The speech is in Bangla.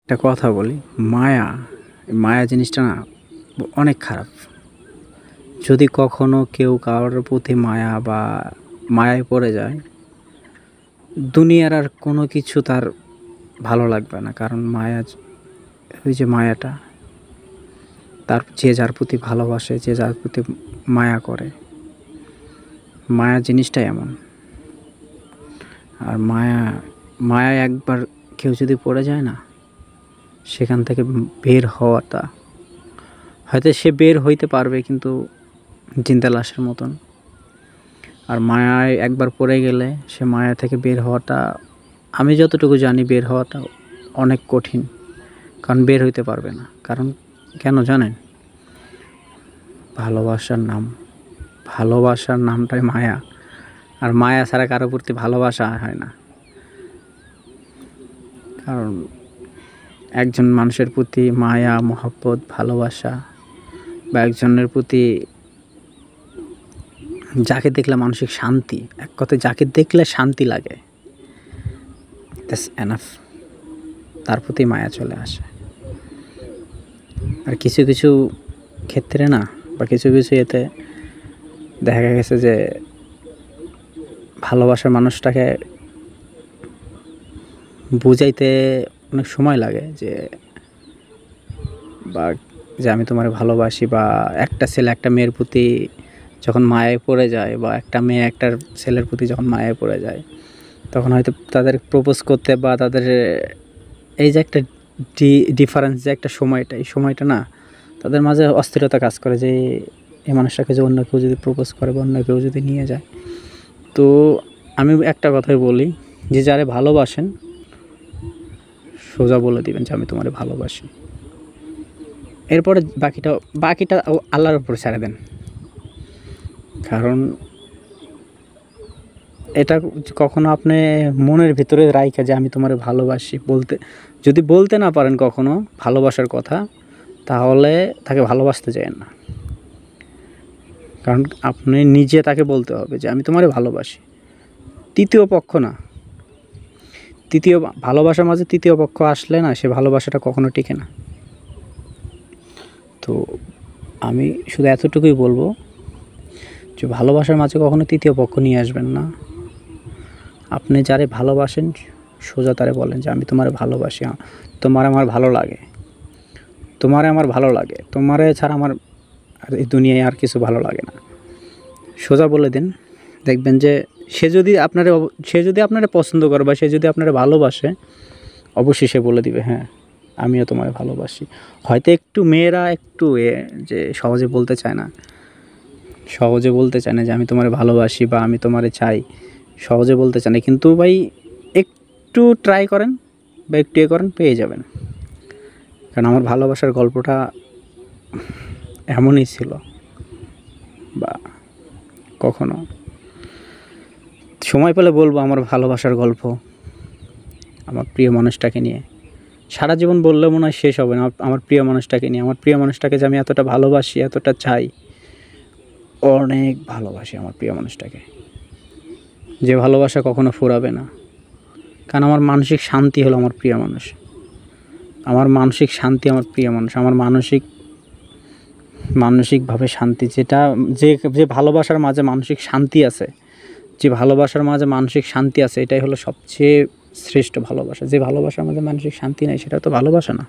একটা কথা বলি, মায়া মায়া জিনিসটা না অনেক খারাপ। যদি কখনো কেউ কারোর প্রতি মায়া বা মায়ায় পড়ে যায়, দুনিয়ার আর কোনো কিছু তার ভালো লাগবে না। কারণ মায়া, ওই যে মায়াটা, তার যে যার প্রতি ভালোবাসে, যে যার প্রতি মায়া করে, মায়া জিনিসটাই এমন। আর মায়ায় একবার কেউ যদি পড়ে যায় না, সেখান থেকে বের হওয়াটা, হয়তো সে বের হইতে পারবে কিন্তু জিন্দা লাশের মতন। আর মায়ায় একবার পড়ে গেলে সে মায়া থেকে বের হওয়াটা, আমি যতটুকু জানি, বের হওয়াটা অনেক কঠিন। কারণ বের হইতে পারবে না। কারণ কেন জানেন? ভালোবাসার নামটাই মায়া। আর মায়া ছাড়া কারো প্রতি ভালোবাসা হয় না। কারণ একজন মানুষের প্রতি মায়া, মহব্বত, ভালোবাসা, বা একজনের প্রতি যাকে দেখলে মানসিক শান্তি, এক কথায় যাকে দেখলে শান্তি লাগে, দ্যাটস এনাফ। তার প্রতি মায়া চলে আসে। আর কিছু কিছু ক্ষেত্রে না, বা কিছু কিছু এতে দেখা গেছে যে ভালোবাসার মানুষটাকে বুঝাইতে অনেক সময় লাগে, যে বা যে আমি তোমার ভালোবাসি, বা একটা ছেলে একটা মেয়ের প্রতি যখন মায়ায় পড়ে যায়, বা একটা মেয়ে একটা ছেলের প্রতি যখন মায়ায় পড়ে যায়, তখন হয়তো তাদের প্রপোজ করতে, বা তাদের এই যে একটা ডিফারেন্স, যে একটা সময়টা, এই সময়টা না তাদের মাঝে অস্থিরতা কাজ করে, যে এই মানুষটাকে যে অন্য কেউ যদি প্রপোজ করে, বা অন্য কেউ যদি নিয়ে যায়। তো আমি একটা কথাই বলি, যে যারে ভালোবাসেন সোজা বলে দিবেন যে আমি তোমারে ভালোবাসি। এরপরে বাকিটা আল্লাহর উপর ছেড়ে দেন। কারণ এটা কখনো আপনি মনের ভিতরে রাইখা যে আমি তোমারে ভালোবাসি যদি বলতে না পারেন কখনো ভালোবাসার কথা, তাহলে তাকে ভালোবাসতে চাইেন না। কারণ আপনি নিজে তাকে বলতে হবে যে আমি তোমারে ভালোবাসি। তৃতীয় পক্ষ না, ভালোবাসার মাঝে তৃতীয় পক্ষ আসলে না, সে ভালোবাসাটা কখনো টিকে না। তো আমি শুধু এতটুকুই বলবো যে ভালোবাসার মাঝে কখনো তৃতীয় পক্ষ নিয়ে আসবেন না। আপনি যারে ভালোবাসেন সোজা তারে বলেন যে আমি তোমারে ভালোবাসি, তোমার আমার ভালো লাগে, তোমারে ছাড়া আমার এই দুনিয়ায় আর কিছু ভালো লাগে না। সোজা বলে দিন, দেখবেন যে সে যদি আপনারা পছন্দ করে, বা সে যদি আপনারা ভালোবাসে, অবশ্যই সে বলে দিবে হ্যাঁ আমিও তোমায় ভালোবাসি। হয়তো একটু মেয়েরা একটু যে সহজে বলতে চায় না যে আমি তোমারে ভালোবাসি, বা আমি তোমারে চাই, সহজে বলতে চায় না। কিন্তু ভাই একটু ট্রাই করেন, বা একটু করেন, পেয়ে যাবেন। কারণ আমার ভালোবাসার গল্পটা এমনই ছিল। বা কখনো সময় পেলে বলবো আমার ভালোবাসার গল্প, আমার প্রিয় মানুষটাকে নিয়ে। সারা জীবন বললেও মনে হয় শেষ হবে না। আমার প্রিয় মানুষটাকে নিয়ে, আমার প্রিয় মানুষটাকে যে আমি এতটা ভালোবাসি, এতটা চাই, অনেক ভালোবাসি আমার প্রিয় মানুষটাকে, যে ভালোবাসা কখনো ফুরাবে না। কারণ আমার মানসিক শান্তি হলো আমার প্রিয় মানুষ। আমার মানসিক শান্তি আমার প্রিয় মানুষ। আমার মানসিকভাবে শান্তি, যে ভালোবাসার মাঝে মানসিক শান্তি আছে, এটাই হলো সবচেয়ে শ্রেষ্ঠ ভালোবাসা। যে ভালোবাসার মাঝে মানসিক শান্তি নাই, সেটা তো ভালোবাসা না।